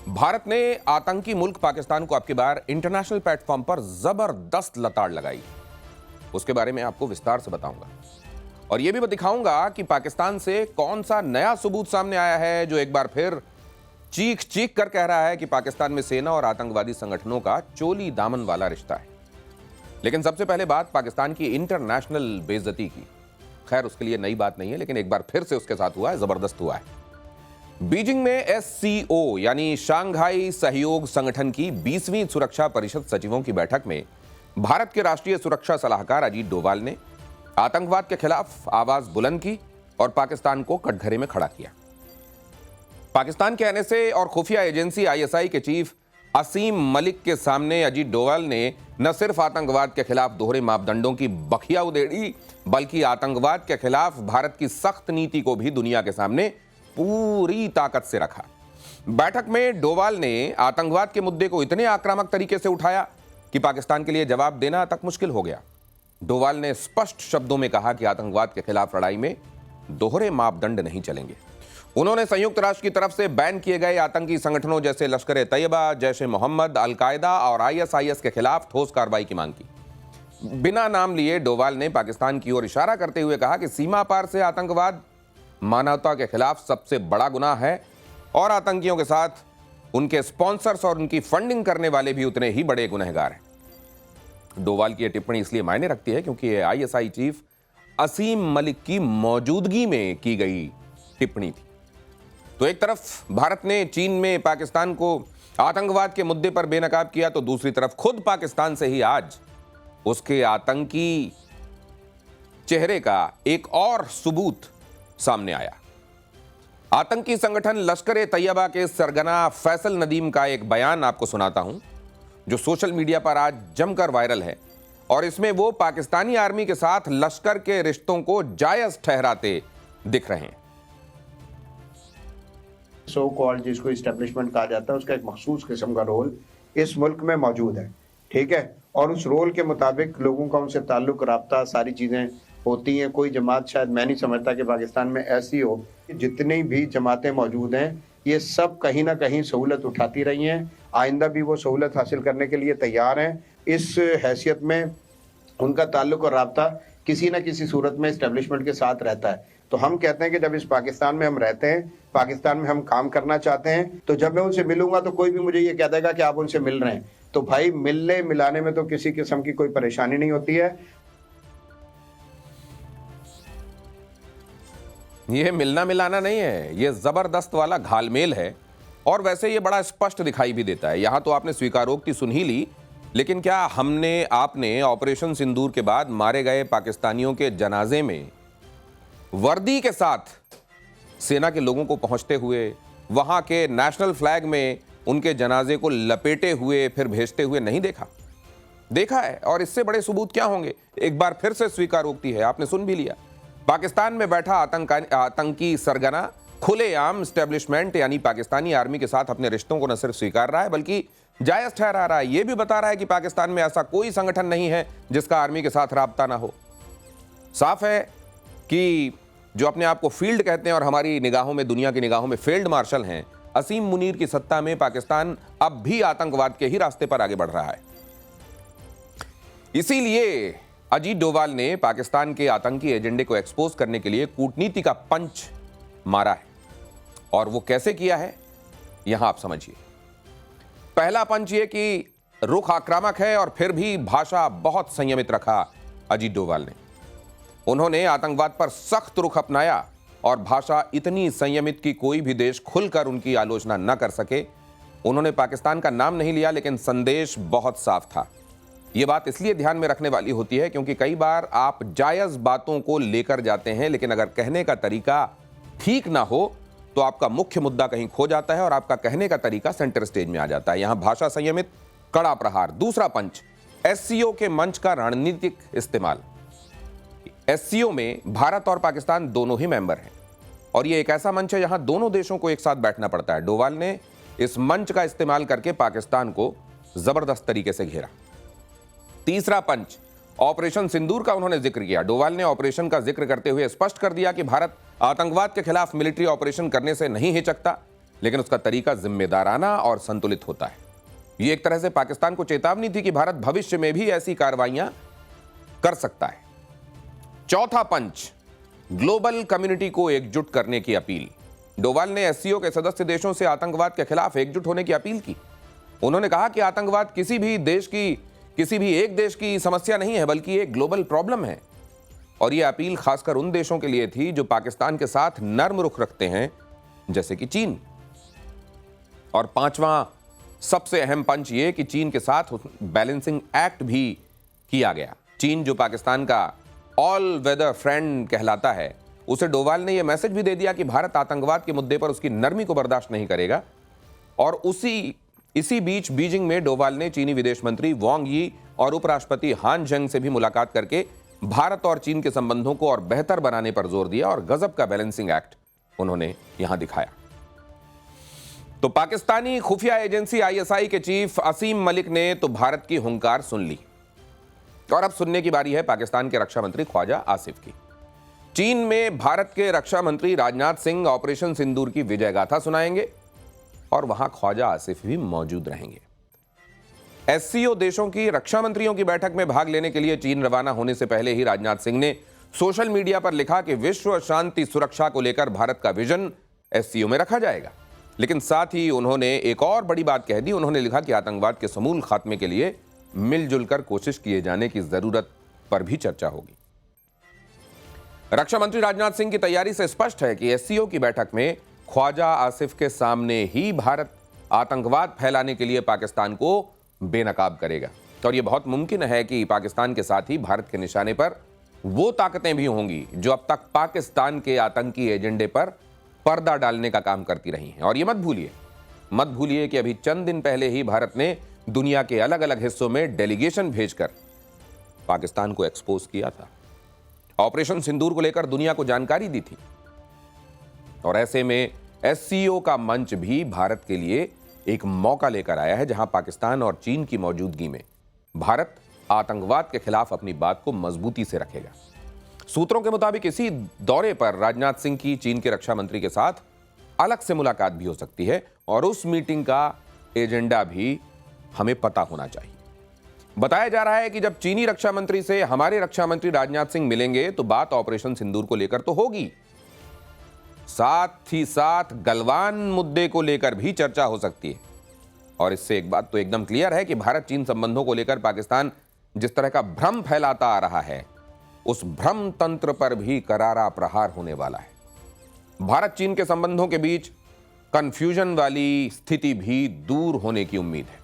भारत ने आतंकी मुल्क पाकिस्तान को अब की बार इंटरनेशनल प्लेटफॉर्म पर जबरदस्त लताड़ लगाई। उसके बारे में आपको विस्तार से बताऊंगा और यह भी दिखाऊंगा कि पाकिस्तान से कौन सा नया सबूत सामने आया है जो एक बार फिर चीख चीख कर कह रहा है कि पाकिस्तान में सेना और आतंकवादी संगठनों का चोली दामन वाला रिश्ता है। लेकिन सबसे पहले बात पाकिस्तान की इंटरनेशनल बेइज्जती की। खैर, उसके लिए नई बात नहीं है, लेकिन एक बार फिर से उसके साथ हुआ है, जबरदस्त हुआ है। बीजिंग में SCO यानी शंघाई सहयोग संगठन की 20वीं सुरक्षा परिषद सचिवों की बैठक में भारत के राष्ट्रीय सुरक्षा सलाहकार अजीत डोभाल ने आतंकवाद के खिलाफ आवाज बुलंद की और पाकिस्तान को कटघरे में खड़ा किया। पाकिस्तान के NSA और खुफिया एजेंसी ISI के चीफ असीम मलिक के सामने अजीत डोभाल ने न सिर्फ आतंकवाद के खिलाफ दोहरे मापदंडों की बखिया उधेड़ी, बल्कि आतंकवाद के खिलाफ भारत की सख्त नीति को भी दुनिया के सामने पूरी ताकत से रखा। बैठक में डोभाल ने आतंकवाद के मुद्दे को इतने आक्रामक तरीके से उठाया कि पाकिस्तान के लिए जवाब देना तक मुश्किल हो गया। डोभाल ने स्पष्ट शब्दों में कहा कि आतंकवाद के खिलाफ लड़ाई में दोहरे मापदंड नहीं चलेंगे। उन्होंने संयुक्त राष्ट्र की तरफ से बैन किए गए आतंकी संगठनों जैसे लश्कर-ए-तैयबा, जैश-ए-मोहम्मद, अल-कायदा और ISIS के खिलाफ ठोस कार्रवाई की मांग की। बिना नाम लिए डोभाल ने पाकिस्तान की ओर इशारा करते हुए कहा कि सीमा पार से आतंकवाद मानवता के खिलाफ सबसे बड़ा गुनाह है और आतंकियों के साथ उनके स्पॉन्सर्स और उनकी फंडिंग करने वाले भी उतने ही बड़े गुनहगार हैं। डोभाल की यह टिप्पणी इसलिए मायने रखती है क्योंकि यह ISI चीफ असीम मलिक की मौजूदगी में की गई टिप्पणी थी। तो एक तरफ भारत ने चीन में पाकिस्तान को आतंकवाद के मुद्दे पर बेनकाब किया, तो दूसरी तरफ खुद पाकिस्तान से ही आज उसके आतंकी चेहरे का एक और सबूत सामने आया। आतंकी संगठन लश्कर-ए-तैयबा के सरगना फैसल नदीम का एक बयान आपको सुनाता हूं, जो सोशल मीडिया पर आज जमकर वायरल है और इसमें वो पाकिस्तानी आर्मी के साथ लश्कर के रिश्तों को जायज ठहराते दिख रहे हैं। सो कॉल्ड जिसको इस्टेब्लिशमेंट कहा जाता है, उसका एक मखसूस किस्म का रोल इस मुल्क में मौजूद है, ठीक है। और उस रोल के मुताबिक लोगों का उनसे ताल्लुक, राब्ता, सारी चीजें होती हैं। कोई जमात, शायद मैं नहीं समझता कि पाकिस्तान में ऐसी हो, जितनी भी जमातें मौजूद हैं ये सब कहीं ना कहीं सहूलत उठाती रही हैं, आइंदा भी वो सहूलत हासिल करने के लिए तैयार हैं। इस हैसियत में उनका ताल्लुक और राब्ता किसी न किसी सूरत में इस्टेब्लिशमेंट के साथ रहता है। तो हम कहते हैं कि जब इस पाकिस्तान में हम रहते हैं, पाकिस्तान में हम काम करना चाहते हैं, तो जब मैं उनसे मिलूंगा तो कोई भी मुझे ये कह देगा कि आप उनसे मिल रहे हैं, तो भाई मिलने मिलाने में तो किसी किस्म की कोई परेशानी नहीं होती है। ये मिलना मिलाना नहीं है, ये जबरदस्त वाला घालमेल है। और वैसे ये बड़ा स्पष्ट दिखाई भी देता है। यहां तो आपने स्वीकारोक्ति सुन ही ली, लेकिन क्या आपने ऑपरेशन सिंदूर के बाद मारे गए पाकिस्तानियों के जनाजे में वर्दी के साथ सेना के लोगों को पहुंचते हुए, वहां के नेशनल फ्लैग में उनके जनाजे को लपेटे हुए फिर भेजते हुए नहीं देखा? देखा है। और इससे बड़े सबूत क्या होंगे? एक बार फिर से स्वीकारोक्ति है, आपने सुन भी लिया। पाकिस्तान में बैठा आतंकी सरगना खुलेआम एस्टेब्लिशमेंट यानी पाकिस्तानी आर्मी के साथ अपने रिश्तों को न सिर्फ स्वीकार रहा है, बल्कि जायज ठहरा रहा है। यह भी बता रहा है कि पाकिस्तान में ऐसा कोई संगठन नहीं है जिसका आर्मी के साथ राब्ता ना हो। साफ है कि जो अपने आप को फील्ड कहते हैं और हमारी निगाहों में, दुनिया की निगाहों में फील्ड मार्शल हैं, असीम मुनीर की सत्ता में पाकिस्तान अब भी आतंकवाद के ही रास्ते पर आगे बढ़ रहा है। इसीलिए अजीत डोभाल ने पाकिस्तान के आतंकी एजेंडे को एक्सपोज करने के लिए कूटनीति का पंच मारा है। और वो कैसे किया है, यहां आप समझिए। पहला पंच ये कि रुख आक्रामक है और फिर भी भाषा बहुत संयमित रखा अजीत डोभाल ने। उन्होंने आतंकवाद पर सख्त रुख अपनाया और भाषा इतनी संयमित कि कोई भी देश खुलकर उनकी आलोचना न कर सके। उन्होंने पाकिस्तान का नाम नहीं लिया, लेकिन संदेश बहुत साफ था। यह बात इसलिए ध्यान में रखने वाली होती है क्योंकि कई बार आप जायज बातों को लेकर जाते हैं, लेकिन अगर कहने का तरीका ठीक ना हो तो आपका मुख्य मुद्दा कहीं खो जाता है और आपका कहने का तरीका सेंटर स्टेज में आ जाता है। यहां भाषा संयमित, कड़ा प्रहार। दूसरा पंच, SCO के मंच का रणनीतिक इस्तेमाल। SCO में भारत और पाकिस्तान दोनों ही मेंबर हैं और यह एक ऐसा मंच है जहां दोनों देशों को एक साथ बैठना पड़ता है। डोभाल ने इस मंच का इस्तेमाल करके पाकिस्तान को जबरदस्त तरीके से घेरा। तीसरा पंच, ऑपरेशन सिंदूर का उन्होंने जिक्र किया। डोभाल ने ऑपरेशन का जिक्र करते हुए स्पष्ट कर दिया कि भारत आतंकवाद के खिलाफ मिलिट्री ऑपरेशन करने से नहीं हिचकता। लेकिन उसका तरीका जिम्मेदाराना और संतुलित होता है। ये एक तरह से पाकिस्तान को चेतावनी थी कि भारत भविष्य में भी ऐसी कार्रवाइयां कर सकता है। चौथा पंच, ग्लोबल कम्युनिटी को एकजुट करने की अपील। डोवाल ने एससीओ के सदस्य देशों से आतंकवाद के खिलाफ एकजुट होने की अपील की। उन्होंने कहा कि आतंकवाद किसी भी एक देश की समस्या नहीं है, बल्कि एक ग्लोबल प्रॉब्लम है। और यह अपील खासकर उन देशों के लिए थी जो पाकिस्तान के साथ नर्म रुख रखते हैं, जैसे कि चीन। और पांचवां सबसे अहम पंच ये कि चीन के साथ बैलेंसिंग एक्ट भी किया गया। चीन जो पाकिस्तान का ऑल वेदर फ्रेंड कहलाता है, उसे डोवाल ने यह मैसेज भी दे दिया कि भारत आतंकवाद के मुद्दे पर उसकी नरमी को बर्दाश्त नहीं करेगा। और इसी बीच बीजिंग में डोवाल ने चीनी विदेश मंत्री वांग यी और उपराष्ट्रपति हान जंग से भी मुलाकात करके भारत और चीन के संबंधों को और बेहतर बनाने पर जोर दिया और गजब का बैलेंसिंग एक्ट उन्होंने यहां दिखाया। तो पाकिस्तानी खुफिया एजेंसी आईएसआई के चीफ असीम मलिक ने तो भारत की हुंकार सुन ली, और अब सुनने की बारी है पाकिस्तान के रक्षा मंत्री ख्वाजा आसिफ की। चीन में भारत के रक्षा मंत्री राजनाथ सिंह ऑपरेशन सिंदूर की विजय गाथा सुनाएंगे और वहां ख्वाजा आसिफ भी मौजूद रहेंगे। एससीओ देशों की रक्षा मंत्रियों की बैठक में भाग लेने के लिए चीन रवाना होने से पहले ही राजनाथ सिंह ने सोशल मीडिया पर लिखा कि विश्व शांति सुरक्षा को लेकर भारत का विजन एससीओ में रखा जाएगा। लेकिन साथ ही उन्होंने एक और बड़ी बात कह दी। उन्होंने लिखा कि आतंकवाद के समूल खात्मे के लिए मिलजुल कर कोशिश किए जाने की जरूरत पर भी चर्चा होगी। रक्षा मंत्री राजनाथ सिंह की तैयारी से स्पष्ट है कि एससीओ की बैठक में ख्वाजा आसिफ के सामने ही भारत आतंकवाद फैलाने के लिए पाकिस्तान को बेनकाब करेगा। और यह बहुत मुमकिन है कि पाकिस्तान के साथ ही भारत के निशाने पर वो ताकतें भी होंगी जो अब तक पाकिस्तान के आतंकी एजेंडे पर पर्दा डालने का काम करती रही हैं। और ये मत भूलिए कि अभी चंद दिन पहले ही भारत ने दुनिया के अलग अलग हिस्सों में डेलीगेशन भेजकर पाकिस्तान को एक्सपोज किया था, ऑपरेशन सिंदूर को लेकर दुनिया को जानकारी दी थी। और ऐसे में एससीओ का मंच भी भारत के लिए एक मौका लेकर आया है, जहां पाकिस्तान और चीन की मौजूदगी में भारत आतंकवाद के खिलाफ अपनी बात को मजबूती से रखेगा। सूत्रों के मुताबिक इसी दौरे पर राजनाथ सिंह की चीन के रक्षा मंत्री के साथ अलग से मुलाकात भी हो सकती है, और उस मीटिंग का एजेंडा भी हमें पता होना चाहिए। बताया जा रहा है कि जब चीनी रक्षा मंत्री से हमारे रक्षा मंत्री राजनाथ सिंह मिलेंगे तो बात ऑपरेशन सिंदूर को लेकर तो होगी, साथ ही साथ गलवान मुद्दे को लेकर भी चर्चा हो सकती है। और इससे एक बात तो एकदम क्लियर है कि भारत चीन संबंधों को लेकर पाकिस्तान जिस तरह का भ्रम फैलाता आ रहा है, उस भ्रम तंत्र पर भी करारा प्रहार होने वाला है। भारत चीन के संबंधों के बीच कंफ्यूजन वाली स्थिति भी दूर होने की उम्मीद है।